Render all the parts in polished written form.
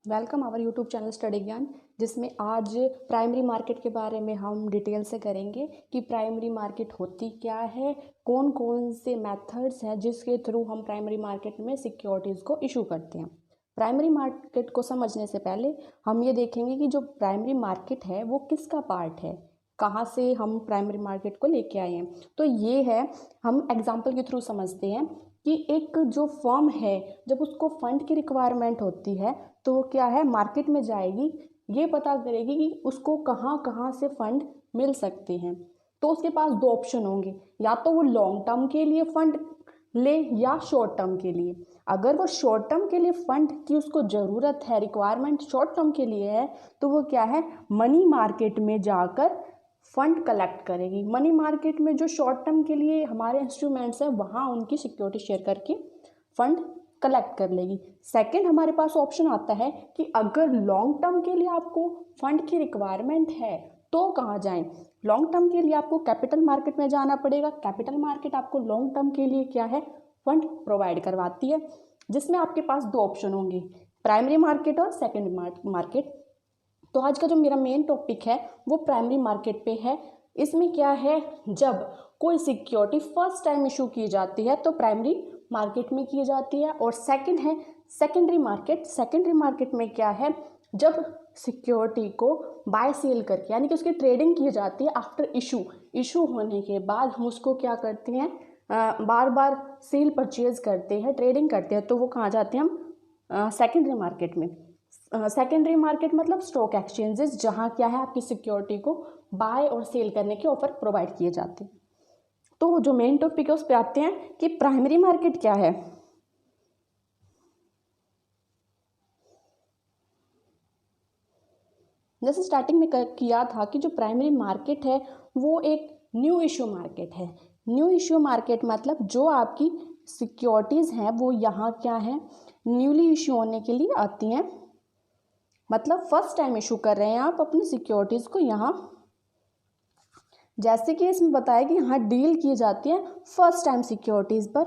Welcome our YouTube channel study Gyan, जिसमें आज primary market के बारे में हम डिटेल से करेंगे कि प्राइमरी मार्केट होती क्या है, कौन कौन से मेथड्स हैं जिसके थ्रू हम प्राइमरी मार्केट में सिक्योरिटीज़ को इशू करते हैं। प्राइमरी मार्केट को समझने से पहले हम ये देखेंगे कि जो प्राइमरी मार्केट है वो किसका पार्ट है, कहाँ से हम प्राइमरी मार्केट को लेके आए हैं। तो ये है, हम एग्जाम्पल के थ्रू समझते हैं कि एक जो फर्म है जब उसको फंड की रिक्वायरमेंट होती है तो वो क्या है, मार्केट में जाएगी, ये पता करेगी कि उसको कहाँ कहाँ से फंड मिल सकते हैं। तो उसके पास दो ऑप्शन होंगे, या तो वो लॉन्ग टर्म के लिए फंड ले या शॉर्ट टर्म के लिए। अगर वो शॉर्ट टर्म के लिए फंड की उसको ज़रूरत है, रिक्वायरमेंट शॉर्ट टर्म के लिए है, तो वो क्या है, मनी मार्केट में जाकर फंड कलेक्ट करेगी। मनी मार्केट में जो शॉर्ट टर्म के लिए हमारे इंस्ट्रूमेंट्स हैं वहाँ उनकी सिक्योरिटी शेयर करके फंड कलेक्ट कर लेगी। सेकंड हमारे पास ऑप्शन आता है कि अगर लॉन्ग टर्म के लिए आपको फंड की रिक्वायरमेंट है तो कहाँ जाएं। लॉन्ग टर्म के लिए आपको कैपिटल मार्केट में जाना पड़ेगा। कैपिटल मार्केट आपको लॉन्ग टर्म के लिए क्या है, फंड प्रोवाइड करवाती है, जिसमें आपके पास दो ऑप्शन होंगे, प्राइमरी मार्केट और सेकेंडरी मार्केट। तो आज का जो मेरा मेन टॉपिक है वो प्राइमरी मार्केट पे है। इसमें क्या है, जब कोई सिक्योरिटी फर्स्ट टाइम इशू की जाती है तो प्राइमरी मार्केट में की जाती है। और सेकंड है सेकेंडरी मार्केट। सेकेंडरी मार्केट में क्या है, जब सिक्योरिटी को बाय सेल करके यानी कि उसकी ट्रेडिंग की जाती है आफ्टर इशू होने के बाद हम उसको क्या करते हैं, बार बार सेल परचेज करते हैं, ट्रेडिंग करते हैं, तो वो कहाँ जाते हैं, हम सेकेंडरी मार्केट में। सेकेंडरी मार्केट मतलब स्टॉक एक्सचेंजेस, जहाँ क्या है, आपकी सिक्योरिटी को बाय और सेल करने के ऑफर प्रोवाइड किए जाते हैं। तो जो मेन टॉपिक है उस पर आते हैं कि प्राइमरी मार्केट क्या है। जैसे स्टार्टिंग में किया था कि जो प्राइमरी मार्केट है वो एक न्यू इश्यू मार्केट है। न्यू इश्यू मार्केट मतलब जो आपकी सिक्योरिटीज़ हैं वो यहाँ क्या है, न्यूली इशू होने के लिए आती हैं। मतलब फर्स्ट टाइम इशू कर रहे हैं आप अपनी सिक्योरिटीज़ को यहाँ, जैसे कि इसमें बताया कि यहाँ डील की जाती है फर्स्ट टाइम सिक्योरिटीज़ पर,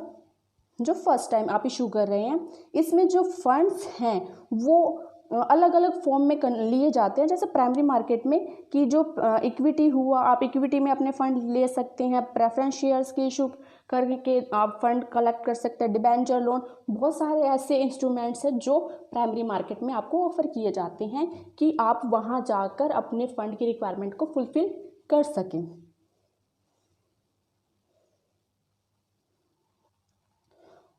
जो फर्स्ट टाइम आप इशू कर रहे हैं। इसमें जो फंड्स हैं वो अलग अलग फॉर्म में लिए जाते हैं। जैसे प्राइमरी मार्केट में कि जो इक्विटी हुआ, आप इक्विटी में अपने फंड ले सकते हैं, प्रेफरेंस शेयर्स के इशू करके आप फंड कलेक्ट कर सकते हैं, डिबेंचर लोन, बहुत सारे ऐसे इंस्ट्रूमेंट्स हैं जो प्राइमरी मार्केट में आपको ऑफर किए जाते हैं कि आप वहाँ जाकर अपने फंड की रिक्वायरमेंट को फुलफिल कर सकें।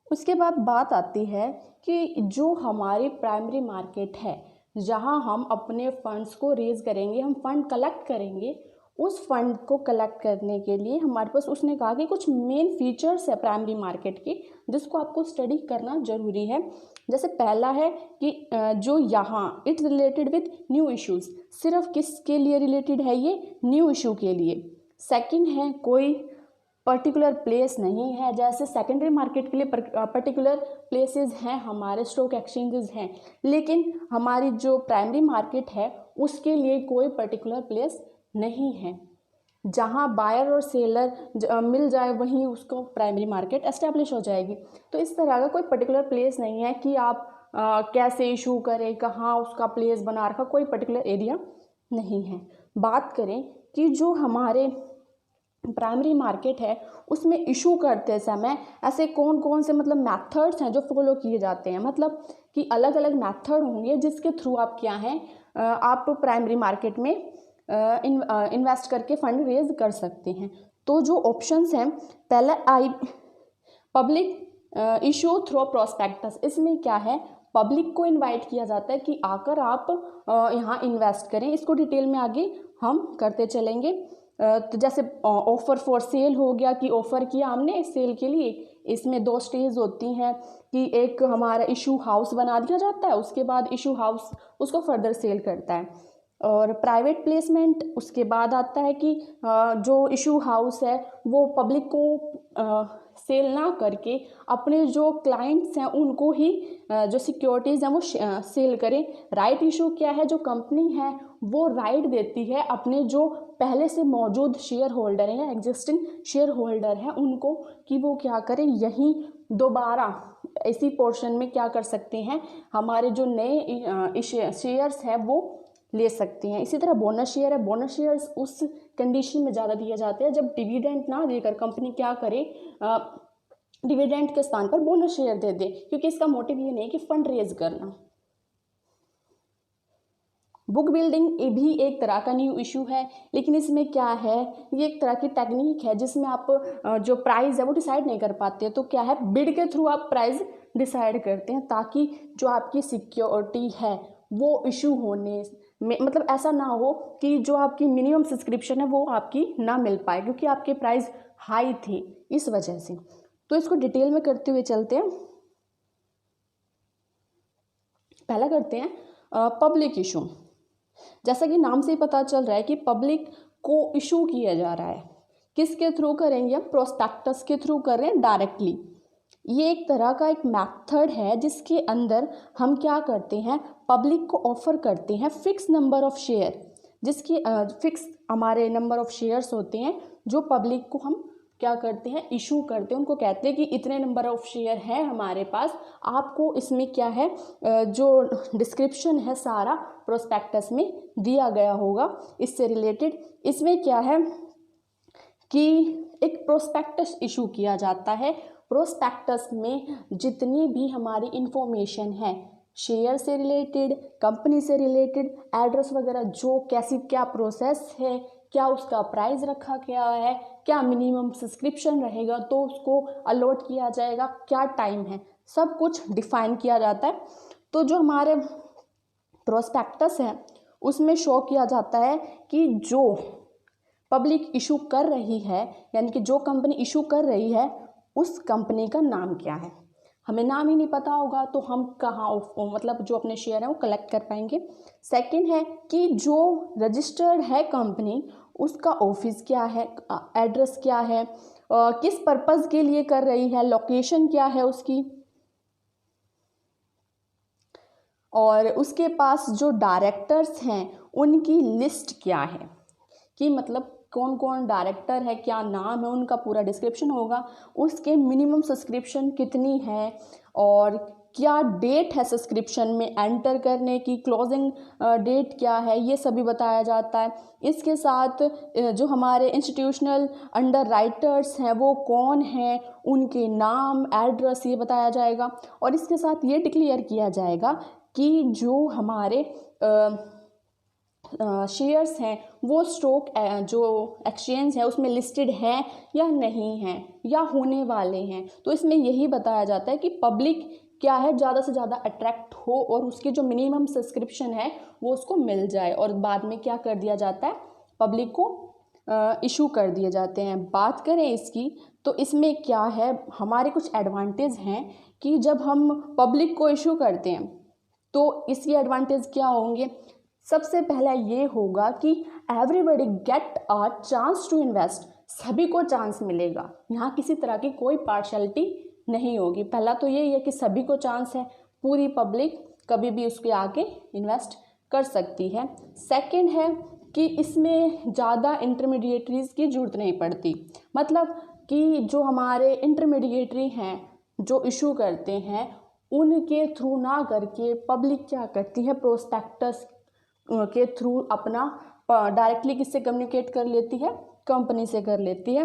उसके बाद बात आती है कि जो हमारी प्राइमरी मार्केट है, जहां हम अपने फंड्स को रेज करेंगे, हम फंड कलेक्ट करेंगे, उस फंड को कलेक्ट करने के लिए हमारे पास, उसने कहा कि कुछ मेन फीचर्स है प्राइमरी मार्केट के जिसको आपको स्टडी करना जरूरी है। जैसे पहला है कि जो यहाँ it's related with new issues, सिर्फ किसके लिए रिलेटेड है, ये न्यू इशू के लिए। सेकंड है, कोई पर्टिकुलर प्लेस नहीं है, जैसे सेकेंडरी मार्केट के लिए पर्टिकुलर प्लेसेस हैं, हमारे स्टॉक एक्सचेंजेस हैं, लेकिन हमारी जो प्राइमरी मार्केट है उसके लिए कोई पर्टिकुलर प्लेस नहीं है। जहाँ बायर और सेलर मिल जाए वहीं उसको प्राइमरी मार्केट एस्टेब्लिश हो जाएगी। तो इस तरह का कोई पर्टिकुलर प्लेस नहीं है कि आप कैसे इशू करें, कहाँ उसका प्लेस बना रखा, कोई पर्टिकुलर एरिया नहीं है। बात करें कि जो हमारे प्राइमरी मार्केट है उसमें इशू करते समय ऐसे कौन कौन से मतलब मेथड्स हैं जो फॉलो किए जाते हैं, मतलब कि अलग अलग मेथड होंगे जिसके थ्रू आप क्या हैं, आप प्राइमरी मार्केट में इन्वेस्ट करके फंड रेज कर सकते हैं। तो जो ऑप्शंस हैं, पहला पब्लिक इशू थ्रू प्रोस्पेक्टस। इसमें क्या है, पब्लिक को इनवाइट किया जाता है कि आकर आप यहाँ इन्वेस्ट करें। इसको डिटेल में आगे हम करते चलेंगे। तो जैसे ऑफर फॉर सेल हो गया कि ऑफर किया हमने सेल के लिए, इसमें दो स्टेज होती हैं कि एक हमारा इशू हाउस बना दिया जाता है, उसके बाद इशू हाउस उसको फर्दर सेल करता है। और प्राइवेट प्लेसमेंट उसके बाद आता है कि जो इशू हाउस है वो पब्लिक को सेल ना करके अपने जो क्लाइंट्स हैं उनको ही जो सिक्योरिटीज़ हैं वो सेल करें। राइट इशू क्या है, जो कंपनी है वो राइट देती है अपने जो पहले से मौजूद शेयर होल्डर हैं या एग्जिस्टिंग शेयर होल्डर हैं उनको, कि वो क्या करें, यहीं दोबारा इसी पोर्शन में क्या कर सकते हैं, हमारे जो नए शेयर्स हैं वो ले सकते हैं। इसी तरह बोनस शेयर है, बोनस शेयर्स उस कंडीशन में ज़्यादा दिए जाते हैं जब डिविडेंड ना देकर कंपनी क्या करे, डिविडेंड के स्थान पर बोनस शेयर दे दे, क्योंकि इसका मोटिव ये नहीं कि फंड रेज करना। बुक बिल्डिंग ये भी एक तरह का न्यू इशू है, लेकिन इसमें क्या है, ये एक तरह की टेक्निक है जिसमें आप जो प्राइस है वो डिसाइड नहीं कर पाते, तो क्या है, बिड के थ्रू आप प्राइस डिसाइड करते हैं ताकि जो आपकी सिक्योरिटी है वो इशू होने में, मतलब ऐसा ना हो कि जो आपकी मिनिमम सब्सक्रिप्शन है वो आपकी ना मिल पाए क्योंकि आपके प्राइस हाई थे इस वजह से। तो इसको डिटेल में करते हुए चलते हैं। पहला करते हैं पब्लिक इशू। जैसा कि नाम से ही पता चल रहा है कि पब्लिक को इशू किया जा रहा है, किसके थ्रू करेंगे, हम प्रोस्पेक्टस के थ्रू कर रहे हैं डायरेक्टली। ये एक तरह का एक मेथड है जिसके अंदर हम क्या करते हैं, पब्लिक को ऑफर करते हैं फिक्स नंबर ऑफ शेयर, जिसकी फिक्स हमारे नंबर ऑफ शेयर्स होते हैं जो पब्लिक को हम क्या करते हैं, इशू करते हैं। उनको कहते हैं कि इतने नंबर ऑफ शेयर है हमारे पास, आपको इसमें क्या है, जो डिस्क्रिप्शन है सारा प्रोस्पेक्टस में दिया गया होगा। इससे रिलेटेड इसमें क्या है कि एक प्रोस्पेक्टस इशू किया जाता है। प्रोस्पेक्टस में जितनी भी हमारी इंफॉर्मेशन है, शेयर से रिलेटेड, कंपनी से रिलेटेड, एड्रेस वगैरह, जो कैसी क्या प्रोसेस है, क्या उसका प्राइस रखा गया है, क्या मिनिमम सब्सक्रिप्शन रहेगा तो उसको अलॉट किया जाएगा, क्या टाइम है, सब कुछ डिफाइन किया जाता है। तो जो हमारे प्रोस्पेक्टस है उसमें शो किया जाता है कि जो पब्लिक इशू कर रही है, यानी कि जो कंपनी इशू कर रही है उस कंपनी का नाम क्या है। हमें नाम ही नहीं पता होगा तो हम कहाँ मतलब जो अपने शेयर हैं वो कलेक्ट कर पाएंगे। सेकंड है कि जो रजिस्टर्ड है कंपनी, उसका ऑफिस क्या है, एड्रेस क्या है, किस पर्पस के लिए कर रही है, लोकेशन क्या है उसकी, और उसके पास जो डायरेक्टर्स हैं उनकी लिस्ट क्या है, कि मतलब कौन कौन डायरेक्टर है, क्या नाम है, उनका पूरा डिस्क्रिप्शन होगा, उसके मिनिमम सब्सक्रिप्शन कितनी है और क्या डेट है सब्सक्रिप्शन में एंटर करने की, क्लोजिंग डेट क्या है, ये सभी बताया जाता है। इसके साथ जो हमारे इंस्टीट्यूशनल अंडर राइटर्स हैं वो कौन हैं, उनके नाम, एड्रेस, ये बताया जाएगा। और इसके साथ ये डिक्लेयर किया जाएगा कि जो हमारे शेयर्स हैं वो स्टॉक जो एक्सचेंज है उसमें लिस्टेड है या नहीं है या होने वाले हैं। तो इसमें यही बताया जाता है कि पब्लिक क्या है, ज़्यादा से ज़्यादा अट्रैक्ट हो और उसकी जो मिनिमम सब्सक्रिप्शन है वो उसको मिल जाए। और बाद में क्या कर दिया जाता है, पब्लिक को इशू कर दिए जाते हैं। बात करें इसकी तो इसमें क्या है, हमारे कुछ एडवांटेज हैं कि जब हम पब्लिक को इशू करते हैं तो इसकी एडवांटेज क्या होंगे। सबसे पहला ये होगा कि everybody get a chance to invest, सभी को चांस मिलेगा, यहाँ किसी तरह की कोई पार्शलिटी नहीं होगी। पहला तो यही है कि सभी को चांस है, पूरी पब्लिक कभी भी उसके आगे इन्वेस्ट कर सकती है। सेकंड है कि इसमें ज़्यादा इंटरमीडिएटरीज की ज़रूरत नहीं पड़ती, मतलब कि जो हमारे इंटरमीडिएटरी हैं जो इशू करते हैं उनके थ्रू ना करके पब्लिक क्या करती है, प्रोस्पेक्टस के थ्रू अपना डायरेक्टली किससे कम्युनिकेट कर लेती है, कंपनी से कर लेती है।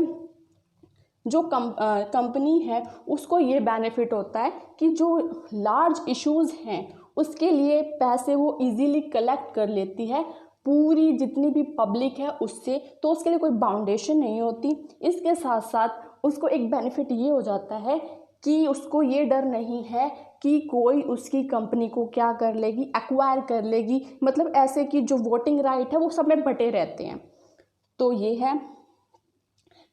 जो कंपनी है उसको ये बेनिफिट होता है कि जो लार्ज इश्यूज़ हैं उसके लिए पैसे वो इजीली कलेक्ट कर लेती है पूरी जितनी भी पब्लिक है उससे, तो उसके लिए कोई बाउंडेशन नहीं होती। इसके साथ साथ उसको एक बेनिफिट ये हो जाता है कि उसको ये डर नहीं है कि कोई उसकी कंपनी को क्या कर लेगी, एक्वायर कर लेगी, मतलब ऐसे कि जो वोटिंग राइट है वो सब में बटे रहते हैं। तो ये है,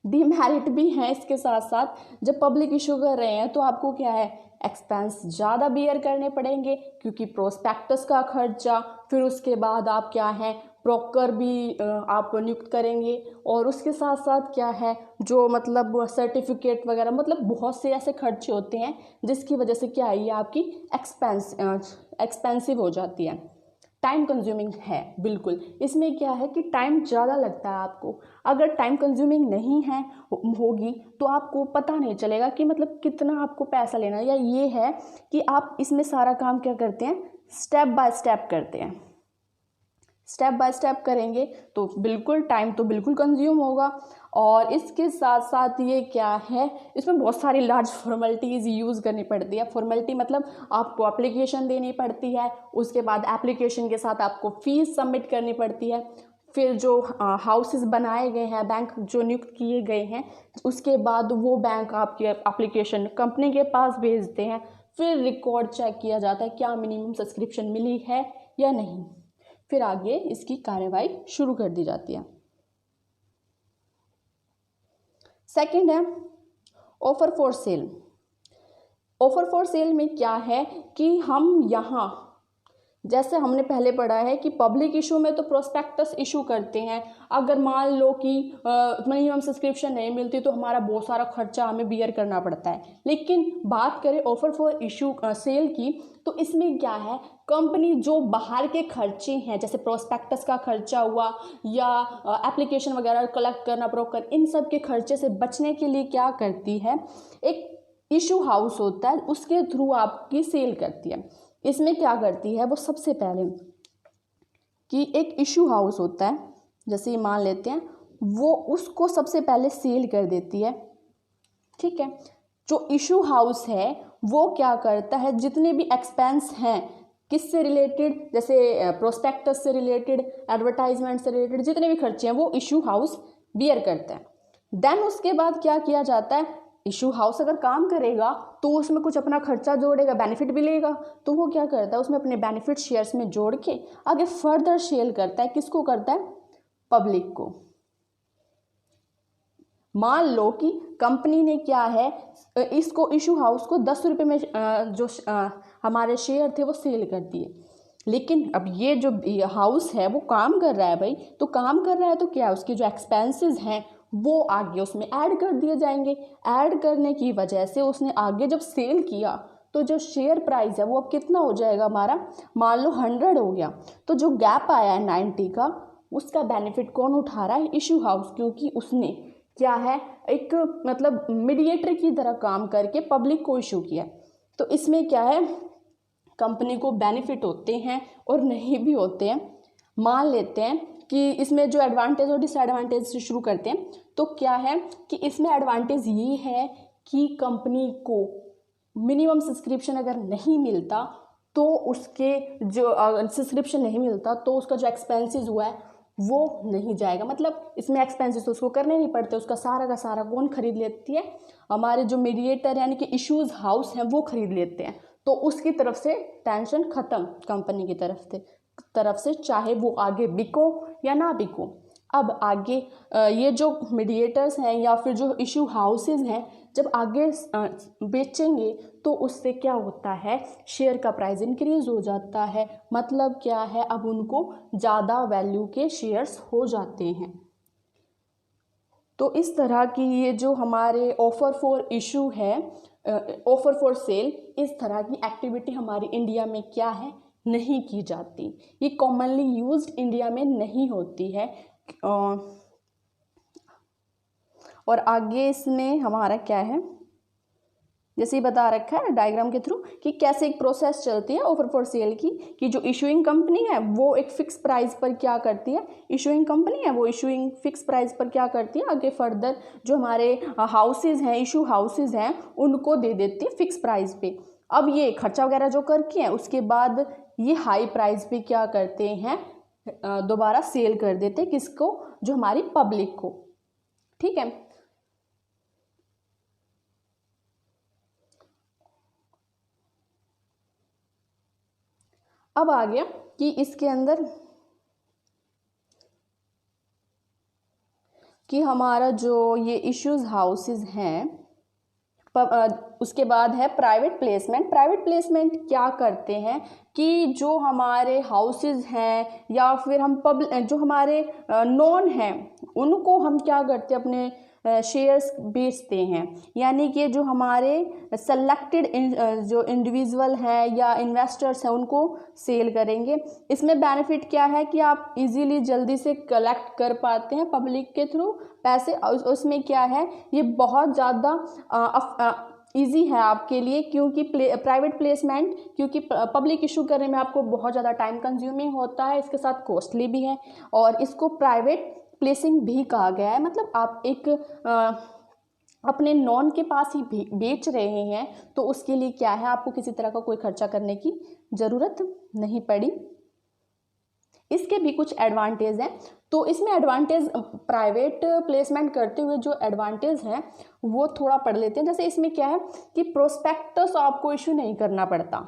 डीमेरिट भी हैं इसके साथ साथ। जब पब्लिक इशू कर रहे हैं तो आपको क्या है, एक्सपेंस ज़्यादा बियर करने पड़ेंगे क्योंकि प्रोस्पेक्टस का खर्चा, फिर उसके बाद आप क्या है ब्रोकर भी आप नियुक्त करेंगे, और उसके साथ साथ क्या है जो मतलब सर्टिफिकेट वगैरह, मतलब बहुत से ऐसे खर्चे होते हैं जिसकी वजह से क्या है ये आपकी एक्सपेंसिव हो जाती है। टाइम कंज्यूमिंग है बिल्कुल। इसमें क्या है कि टाइम ज़्यादा लगता है आपको। अगर टाइम कंज्यूमिंग नहीं है होगी तो आपको पता नहीं चलेगा कि मतलब कितना आपको पैसा लेना है, या ये है कि आप इसमें सारा काम क्या करते हैं, स्टेप बाय स्टेप करते हैं। स्टेप बाय स्टेप करेंगे तो बिल्कुल टाइम तो बिल्कुल कंज्यूम होगा। और इसके साथ साथ ये क्या है, इसमें बहुत सारी लार्ज फॉर्मेलिटीज़ यूज़ करनी पड़ती है। फॉर्मेलिटी मतलब आपको एप्लीकेशन देनी पड़ती है, उसके बाद एप्लीकेशन के साथ आपको फीस सबमिट करनी पड़ती है, फिर जो हाउसेस बनाए गए हैं, बैंक जो नियुक्त किए गए हैं, उसके बाद वो बैंक आपकी एप्लीकेशन कंपनी के पास भेजते हैं, फिर रिकॉर्ड चेक किया जाता है क्या मिनिमम सब्सक्रिप्शन मिली है या नहीं, फिर आगे इसकी कार्यवाही शुरू कर दी जाती है। सेकंड है offer for sale. Offer for sale में क्या है कि हम यहाँ जैसे हमने पहले पढ़ा है कि पब्लिक इशू में तो प्रोस्पेक्टस इशू करते हैं। अगर मान लो कि मिनिमम सब्सक्रिप्शन नहीं मिलती तो हमारा बहुत सारा खर्चा हमें बियर करना पड़ता है। लेकिन बात करें ऑफर फॉर इशू सेल की, तो इसमें क्या है, कंपनी जो बाहर के खर्चे हैं जैसे प्रोस्पेक्टस का खर्चा हुआ या एप्लीकेशन वगैरह कलेक्ट करना, ब्रोकर, इन सब के खर्चे से बचने के लिए क्या करती है, एक इशू हाउस होता है उसके थ्रू आपकी सेल करती है। इसमें क्या करती है वो, सबसे पहले कि एक इशू हाउस होता है, जैसे ये मान लेते हैं, वो उसको सबसे पहले सेल कर देती है। ठीक है, जो इशू हाउस है वो क्या करता है, जितने भी एक्सपेंस हैं किससे रिलेटेड, जैसे प्रोस्पेक्टस से रिलेटेड, एडवर्टाइजमेंट से रिलेटेड, जितने भी खर्चे हैं वो इशू हाउस बियर करता है। देन उसके बाद क्या किया जाता है, इशू हाउस अगर काम करेगा तो उसमें कुछ अपना खर्चा जोड़ेगा, बेनिफिट भी लेगा, तो वो क्या करता है उसमें अपने बेनिफिट शेयर्स में जोड़ के आगे फर्दर सेल करता है। किसको करता है, पब्लिक को। मान लो कि कंपनी ने क्या है, इसको इशू हाउस को 10 रुपये में जो हमारे शेयर थे वो सेल कर दिए। लेकिन अब ये जो हाउस है वो काम कर रहा है भाई, तो काम कर रहा है तो क्या, उसके जो एक्सपेंसेस हैं वो आगे उसमें ऐड कर दिए जाएंगे। ऐड करने की वजह से उसने आगे जब सेल किया तो जो शेयर प्राइस है वो अब कितना हो जाएगा हमारा, मान लो 100 हो गया, तो जो गैप आया है 90 का, उसका बेनिफिट कौन उठा रहा है, इशू हाउस, क्योंकि उसने क्या है, एक मतलब मीडिएटर की तरह काम करके पब्लिक को इशू किया। तो इसमें क्या है, कंपनी को बेनिफिट होते हैं और नहीं भी होते हैं। मान लेते हैं कि इसमें जो एडवांटेज और डिसएडवांटेज से शुरू करते हैं, तो क्या है कि इसमें एडवांटेज ये है कि कंपनी को मिनिमम सब्सक्रिप्शन अगर नहीं मिलता तो उसके जो सब्सक्रिप्शन नहीं मिलता तो उसका जो एक्सपेंसेस हुआ है वो नहीं जाएगा। मतलब इसमें एक्सपेंसेस तो उसको करने नहीं पड़ते, उसका सारा का सारा कौन खरीद लेती है, हमारे जो मीडिएटर यानी कि इश्यूज हाउस हैं वो खरीद लेते हैं। तो उसकी तरफ से टेंशन ख़त्म, कंपनी की तरफ से चाहे वो आगे बिको या ना बिको। अब आगे ये जो मीडिएटर्स हैं या फिर जो इशू हाउसेस हैं जब आगे बेचेंगे तो उससे क्या होता है, शेयर का प्राइस इंक्रीज हो जाता है। मतलब क्या है, अब उनको ज़्यादा वैल्यू के शेयर्स हो जाते हैं। तो इस तरह की ये जो हमारे ऑफर फॉर इशू है, ऑफर फॉर सेल, इस तरह की एक्टिविटी हमारी इंडिया में क्या है, नहीं की जाती। ये कॉमनली यूज्ड इंडिया में नहीं होती है। और आगे इसमें हमारा क्या है, जैसे ही बता रखा है डायग्राम के थ्रू कि कैसे एक प्रोसेस चलती है ऑफर फॉर सेल की, कि जो इशूइंग कंपनी है वो एक फिक्स प्राइस पर क्या करती है, इशूइंग कंपनी है वो इशूइंग फिक्स प्राइस पर क्या करती है, आगे फर्दर जो हमारे हाउसेज हैं, इशू हाउसेज हैं, उनको दे देती है फिक्स प्राइस पे। अब ये खर्चा वगैरह जो करके हैं उसके बाद ये हाई प्राइस पे क्या करते हैं, दोबारा सेल कर देते हैं, किसको, जो हमारी पब्लिक को। ठीक है, अब आ गया कि इसके अंदर कि हमारा जो ये इश्यूज हाउसेस हैं, उसके बाद है प्राइवेट प्लेसमेंट। प्राइवेट प्लेसमेंट क्या करते हैं कि जो हमारे हाउसेस हैं या फिर हम जो हमारे नॉन हैं उनको हम क्या करते हैं, अपने शेयर्स बेचते हैं, यानी कि जो हमारे सेलेक्टेड जो इंडिविजुअल है या इन्वेस्टर्स हैं उनको सेल करेंगे। इसमें बेनिफिट क्या है कि आप इजीली जल्दी से कलेक्ट कर पाते हैं पब्लिक के थ्रू पैसे। उसमें क्या है, ये बहुत ज़्यादा ईजी है आपके लिए, क्योंकि प्राइवेट प्लेसमेंट, क्योंकि पब्लिक इशू करने में आपको बहुत ज़्यादा टाइम कंज्यूमिंग होता है, इसके साथ कॉस्टली भी है, और इसको प्राइवेट प्लेसिंग भी कहा गया है। मतलब आप एक अपने नॉन के पास ही बेच रहे हैं, तो उसके लिए क्या है, आपको किसी तरह का कोई खर्चा करने की ज़रूरत नहीं पड़ी। इसके भी कुछ एडवांटेज हैं। तो इसमें एडवांटेज, प्राइवेट प्लेसमेंट करते हुए जो एडवांटेज हैं वो थोड़ा पढ़ लेते हैं। जैसे इसमें क्या है कि प्रोस्पेक्टस आपको इशू नहीं करना पड़ता,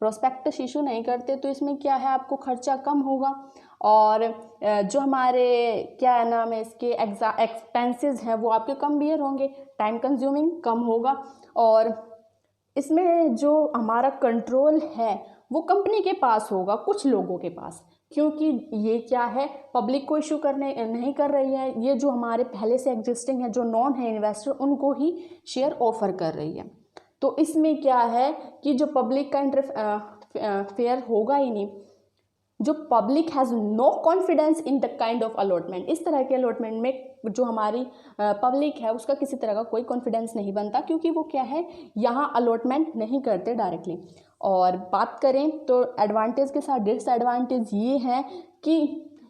प्रोस्पेक्टस इशू नहीं करते, तो इसमें क्या है, आपको खर्चा कम होगा, और जो हमारे क्या नाम है इसके एक्सपेंसेस हैं वो आपके कम बियर होंगे, टाइम कंज्यूमिंग कम होगा, और इसमें जो हमारा कंट्रोल है वो कंपनी के पास होगा, कुछ लोगों के पास, क्योंकि ये क्या है, पब्लिक को इशू करने नहीं कर रही है, ये जो हमारे पहले से एग्जिस्टिंग है, जो नॉन है इन्वेस्टर, उनको ही शेयर ऑफर कर रही है। तो इसमें क्या है कि जो पब्लिक का इंटरफेयर होगा ही नहीं, जो public has no confidence in the kind of allotment, इस तरह के अलॉटमेंट में जो हमारी पब्लिक है उसका किसी तरह का कोई कॉन्फिडेंस नहीं बनता, क्योंकि वो क्या है, यहाँ अलॉटमेंट नहीं करते डायरेक्टली। और बात करें तो एडवांटेज के साथ डिसएडवांटेज ये है कि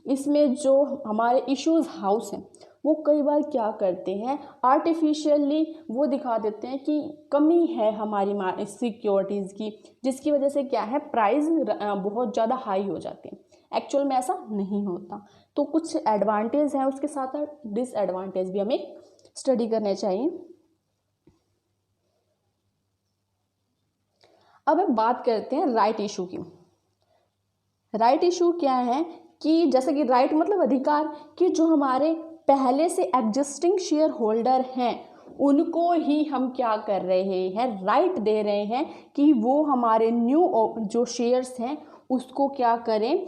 इसमें जो हमारे इश्यूज़ हाउस हैं वो कई बार क्या करते हैं, आर्टिफिशियली वो दिखा देते हैं कि कमी है हमारी सिक्योरिटीज़ की, जिसकी वजह से क्या है, प्राइस बहुत ज़्यादा हाई हो जाते हैं। एक्चुअल में ऐसा नहीं होता। तो कुछ एडवांटेज हैं, उसके साथ डिसएडवांटेज भी हमें स्टडी करने चाहिए। अब हम बात करते हैं राइट इशू की। राइट इशू क्या है कि जैसे कि राइट मतलब अधिकार, कि जो हमारे पहले से एग्जिस्टिंग शेयर होल्डर हैं उनको ही हम क्या कर रहे हैं, राइट दे रहे हैं कि वो हमारे न्यू जो शेयर्स हैं उसको क्या करें,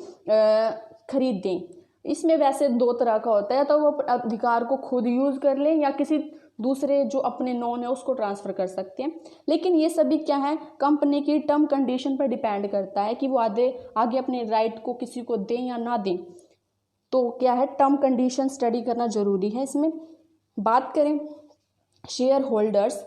खरीद दें। इसमें वैसे दो तरह का होता है, तो वो अधिकार को खुद यूज़ कर लें या किसी दूसरे जो अपने नॉन है उसको ट्रांसफ़र कर सकते हैं। लेकिन ये सभी क्या है, कंपनी की टर्म कंडीशन पर डिपेंड करता है कि वो आगे अपने राइट को किसी को दें या ना दें। तो क्या है, टर्म कंडीशन स्टडी करना ज़रूरी है। इसमें बात करें शेयर होल्डर्स,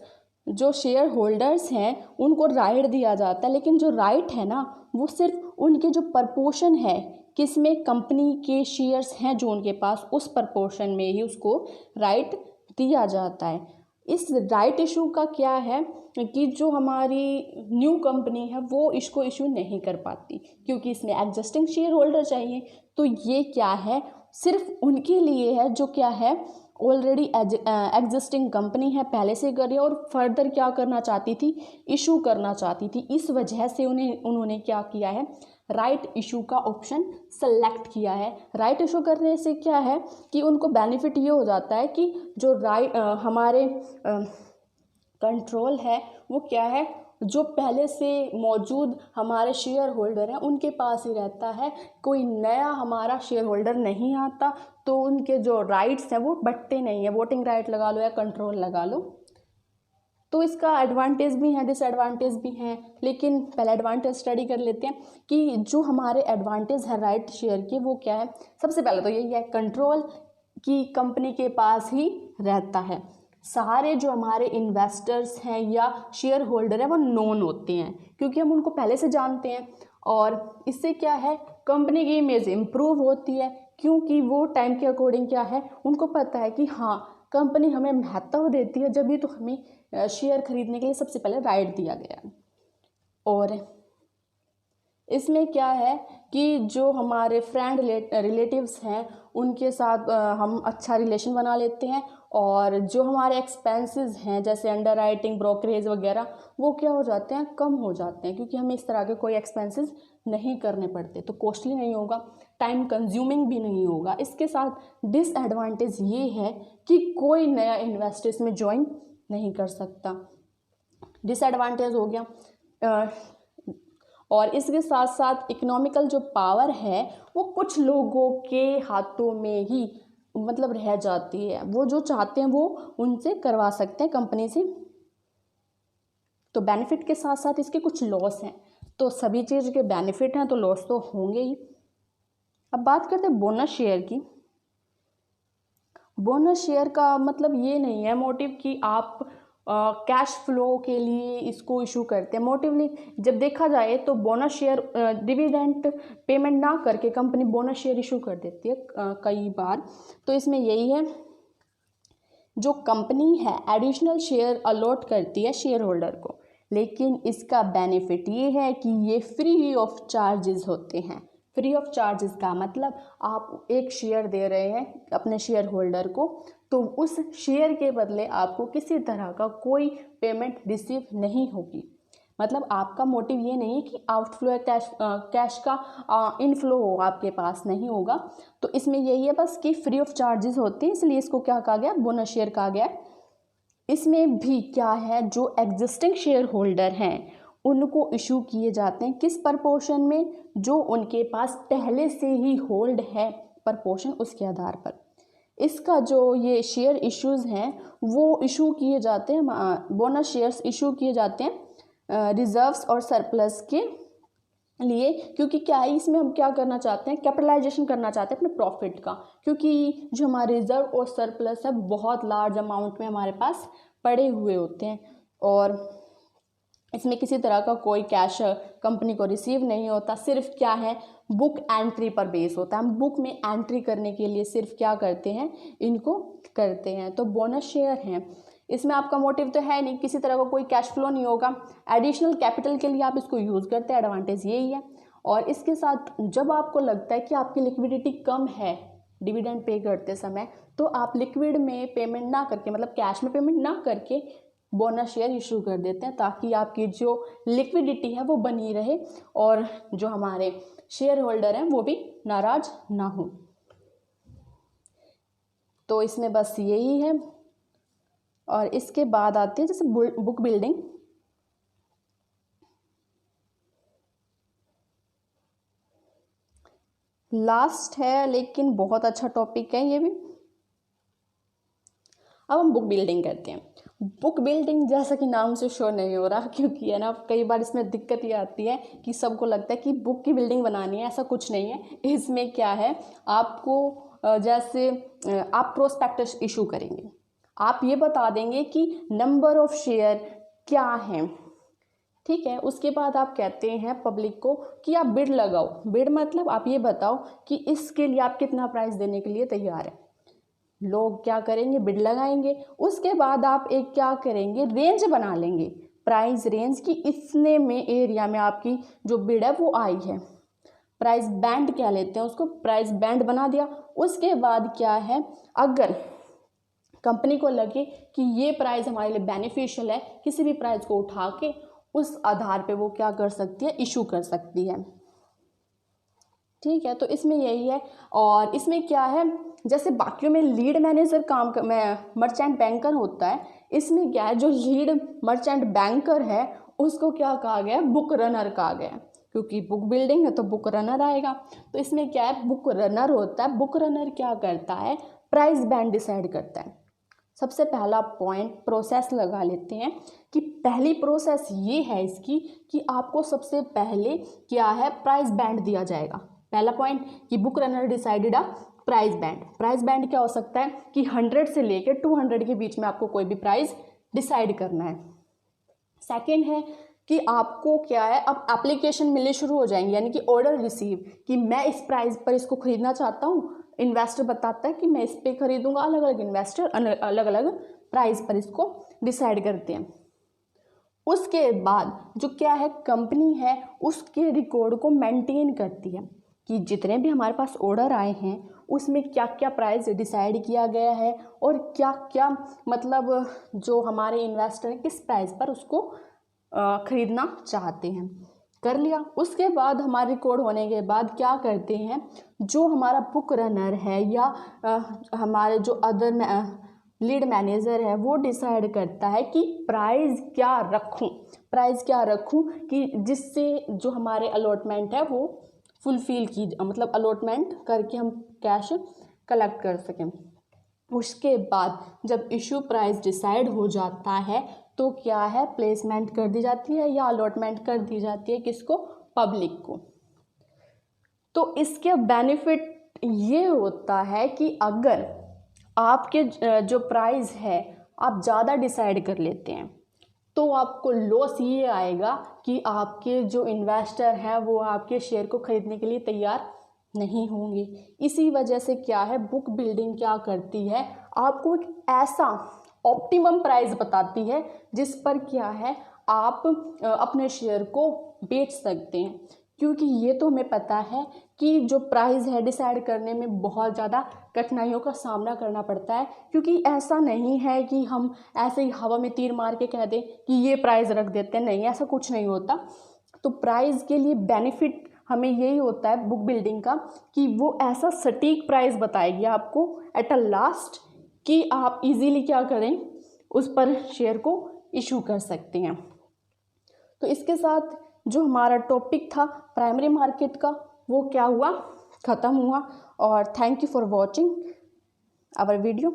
जो शेयर होल्डर्स हैं उनको राइट दिया जाता है, लेकिन जो राइट है ना वो सिर्फ उनके जो प्रपोर्शन है, किसमें, कंपनी के शेयर्स हैं जो उनके पास, उस प्रपोर्शन में ही उसको राइट दिया जाता है। इस राइट इशू का क्या है कि जो हमारी न्यू कंपनी है वो इसको इशू नहीं कर पाती, क्योंकि इसमें एग्जिस्टिंग शेयर होल्डर चाहिए। तो ये क्या है, सिर्फ उनके लिए है जो क्या है, ऑलरेडी एग्जिस्टिंग कंपनी है, पहले से कर रही है और फर्दर क्या करना चाहती थी, इशू करना चाहती थी। इस वजह से उन्होंने क्या किया है, राइट इशू का ऑप्शन सेलेक्ट किया है। राइट इशू करने से क्या है कि उनको बेनिफिट ये हो जाता है कि जो हमारे कंट्रोल है वो क्या है, जो पहले से मौजूद हमारे शेयर होल्डर हैं उनके पास ही रहता है, कोई नया हमारा शेयर होल्डर नहीं आता, तो उनके जो राइट्स हैं वो बढ़ते नहीं है, वोटिंग राइट लगा लो या कंट्रोल लगा लो। तो इसका एडवांटेज भी है, डिसएडवांटेज भी हैं, लेकिन पहले एडवांटेज स्टडी कर लेते हैं कि जो हमारे एडवांटेज है राइट शेयर के वो क्या है। सबसे पहले तो यही है, कंट्रोल की कंपनी के पास ही रहता है। सारे जो हमारे इन्वेस्टर्स हैं या शेयर होल्डर हैं वो नोन होते हैं, क्योंकि हम उनको पहले से जानते हैं, और इससे क्या है, कंपनी की इमेज इम्प्रूव होती है, क्योंकि वो टाइम के अकॉर्डिंग क्या है, उनको पता है कि हाँ कंपनी हमें महत्व देती है, जब भी तो हमें शेयर खरीदने के लिए सबसे पहले राइट दिया गया। और इसमें क्या है कि जो हमारे फ्रेंड रिलेटिव्स हैं उनके साथ हम अच्छा रिलेशन बना लेते हैं, और जो हमारे एक्सपेंसेस हैं जैसे अंडर राइटिंग, ब्रोकरेज वगैरह, वो क्या हो जाते हैं, कम हो जाते हैं, क्योंकि हमें इस तरह के कोई एक्सपेंसेस नहीं करने पड़ते, तो कॉस्टली नहीं होगा, टाइम कंज्यूमिंग भी नहीं होगा। इसके साथ डिसएडवांटेज ये है कि कोई नया इन्वेस्टर इसमें ज्वाइन नहीं कर सकता, डिसएडवांटेज हो गया। और इसके साथ साथ इकोनॉमिकल जो पावर है वो कुछ लोगों के हाथों में ही मतलब रह जाती है, वो जो चाहते हैं वो उनसे करवा सकते हैं कंपनी से। तो बेनिफिट के साथ साथ इसके कुछ लॉस हैं, तो सभी चीज़ के बेनिफिट हैं तो लॉस तो होंगे ही। अब बात करते हैं बोनस शेयर की। बोनस शेयर का मतलब ये नहीं है मोटिव कि आप कैश फ्लो के लिए इसको इशू करते हैं। मोटिवली जब देखा जाए तो बोनस शेयर डिविडेंड पेमेंट ना करके कंपनी बोनस शेयर इशू कर देती है कई बार। तो इसमें यही है, जो कंपनी है एडिशनल शेयर अलॉट करती है शेयर होल्डर को, लेकिन इसका बेनिफिट ये है कि ये फ्री ऑफ चार्जेस होते हैं। फ्री ऑफ चार्जेस का मतलब आप एक शेयर दे रहे हैं अपने शेयर होल्डर को, तो उस शेयर के बदले आपको किसी तरह का कोई पेमेंट रिसीव नहीं होगी। मतलब आपका मोटिव ये नहीं है कि आउटफ्लो या कैश का इनफ्लो हो आपके पास, नहीं होगा। तो इसमें यही है बस कि फ्री ऑफ चार्जेस होते हैं, इसलिए इसको क्या कहा गया, बोनस शेयर कहा गया। इसमें भी क्या है, जो एग्जिस्टिंग शेयर होल्डर हैं उनको इशू किए जाते हैं किस प्रपोर्शन में, जो उनके पास पहले से ही होल्ड है प्रपोर्शन, उसके आधार पर। इसका जो ये शेयर इश्यूज हैं वो इशू किए जाते हैं, बोनस शेयर्स इशू किए जाते हैं रिजर्व्स और सरप्लस के लिए। क्योंकि क्या है, इसमें हम क्या करना चाहते हैं, कैपिटलाइजेशन करना चाहते हैं अपने प्रॉफिट का, क्योंकि जो हमारे रिजर्व और सरप्लस है बहुत लार्ज अमाउंट में हमारे पास पड़े हुए होते हैं, और इसमें किसी तरह का कोई कैश कंपनी को रिसीव नहीं होता। सिर्फ क्या है, बुक एंट्री पर बेस होता है। हम बुक में एंट्री करने के लिए सिर्फ क्या करते हैं, इनको करते हैं। तो बोनस शेयर हैं, इसमें आपका मोटिव तो है नहीं, किसी तरह का कोई कैश फ्लो नहीं होगा, एडिशनल कैपिटल के लिए आप इसको यूज़ करते हैं, एडवांटेज यही है। और इसके साथ जब आपको लगता है कि आपकी लिक्विडिटी कम है डिविडेंड पे करते समय, तो आप लिक्विड में पेमेंट ना करके, मतलब कैश में पेमेंट ना करके बोनस शेयर इशू कर देते हैं, ताकि आपकी जो लिक्विडिटी है वो बनी रहे और जो हमारे शेयर होल्डर हैं वो भी नाराज ना हो। तो इसमें बस यही है। और इसके बाद आती है जैसे बुक बिल्डिंग। लास्ट है लेकिन बहुत अच्छा टॉपिक है ये भी। अब हम बुक बिल्डिंग करते हैं। बुक बिल्डिंग जैसा कि नाम से शो नहीं हो रहा, क्योंकि है ना कई बार इसमें दिक्कत ये आती है कि सबको लगता है कि बुक की बिल्डिंग बनानी है, ऐसा कुछ नहीं है। इसमें क्या है, आपको जैसे आप प्रोस्पेक्टस इशू करेंगे, आप ये बता देंगे कि नंबर ऑफ शेयर क्या हैं, ठीक है। उसके बाद आप कहते हैं पब्लिक को कि आप बिड लगाओ। बिड मतलब आप ये बताओ कि इसके लिए आप कितना प्राइस देने के लिए तैयार हैं। लोग क्या करेंगे, बिड लगाएंगे। उसके बाद आप एक क्या करेंगे, रेंज बना लेंगे, प्राइस रेंज की इतने में एरिया में आपकी जो बिड है वो आई है। प्राइस बैंड क्या लेते हैं उसको, प्राइस बैंड बना दिया। उसके बाद क्या है, अगर कंपनी को लगे कि ये प्राइस हमारे लिए बेनिफिशियल है, किसी भी प्राइस को उठा के उस आधार पे वो क्या कर सकती है, इशू कर सकती है, ठीक है। तो इसमें यही है। और इसमें क्या है, जैसे बाकियों में लीड मैनेजर काम में मर्चेंट बैंकर होता है, इसमें क्या है, जो लीड मर्चेंट बैंकर है उसको क्या कहा गया, बुक रनर कहा गया, क्योंकि बुक बिल्डिंग है तो बुक रनर आएगा। तो इसमें क्या है, बुक रनर होता है। बुक रनर क्या करता है, प्राइस बैंड डिसाइड करता है। सबसे पहला पॉइंट प्रोसेस लगा लेते हैं कि पहली प्रोसेस ये है इसकी कि आपको सबसे पहले क्या है, प्राइस बैंड दिया जाएगा। पहला पॉइंट कि book runner decided a price band. Price band क्या हो सकता है कि 100 से लेकर 200 के बीच में आपको कोई भी प्राइस डिसाइड करना है। सेकेंड है कि आपको क्या है, अब एप्लीकेशन मिलने शुरू हो जाएंगे, यानी कि ऑर्डर रिसीव, कि मैं इस प्राइस पर इसको खरीदना चाहता हूँ। इन्वेस्टर बताता है कि मैं इस पे खरीदूंगा, अलग अलग इन्वेस्टर अलग अलग प्राइस पर इसको डिसाइड करते हैं। उसके बाद जो क्या है, कंपनी है उसके रिकॉर्ड को मेंटेन करती है कि जितने भी हमारे पास ऑर्डर आए हैं उसमें क्या क्या प्राइस डिसाइड किया गया है और क्या क्या मतलब जो हमारे इन्वेस्टर हैं किस प्राइस पर उसको खरीदना चाहते हैं, कर लिया। उसके बाद हमारा रिकॉर्ड होने के बाद क्या करते हैं, जो हमारा बुक रनर है या हमारे जो अदर लीड मैनेजर है वो डिसाइड करता है कि प्राइस क्या रखूं कि जिससे जो हमारे अलॉटमेंट है वो फुलफिल की, मतलब अलॉटमेंट करके हम कैश कलेक्ट कर सकें। उसके बाद जब इशू प्राइस डिसाइड हो जाता है तो क्या है, प्लेसमेंट कर दी जाती है या अलॉटमेंट कर दी जाती है, किसको, पब्लिक को। तो इसके बेनिफिट ये होता है कि अगर आपके जो प्राइस है आप ज़्यादा डिसाइड कर लेते हैं तो आपको लॉस ये आएगा कि आपके जो इन्वेस्टर हैं वो आपके शेयर को खरीदने के लिए तैयार नहीं होंगे। इसी वजह से क्या है, बुक बिल्डिंग क्या करती है, आपको एक ऐसा ऑप्टिमम प्राइस बताती है जिस पर क्या है आप अपने शेयर को बेच सकते हैं। क्योंकि ये तो हमें पता है कि जो प्राइस है डिसाइड करने में बहुत ज़्यादा कठिनाइयों का सामना करना पड़ता है, क्योंकि ऐसा नहीं है कि हम ऐसे ही हवा में तीर मार के कह दें कि ये प्राइस रख देते हैं, नहीं, ऐसा कुछ नहीं होता। तो प्राइस के लिए बेनिफिट हमें यही होता है बुक बिल्डिंग का कि वो ऐसा सटीक प्राइस बताएगी आपको एट अ लास्ट कि आप इजीली क्या करें, उस पर शेयर को इशू कर सकते हैं। तो इसके साथ जो हमारा टॉपिक था प्राइमरी मार्केट का वो क्या हुआ, ख़त्म हुआ। और thank you for watching our video.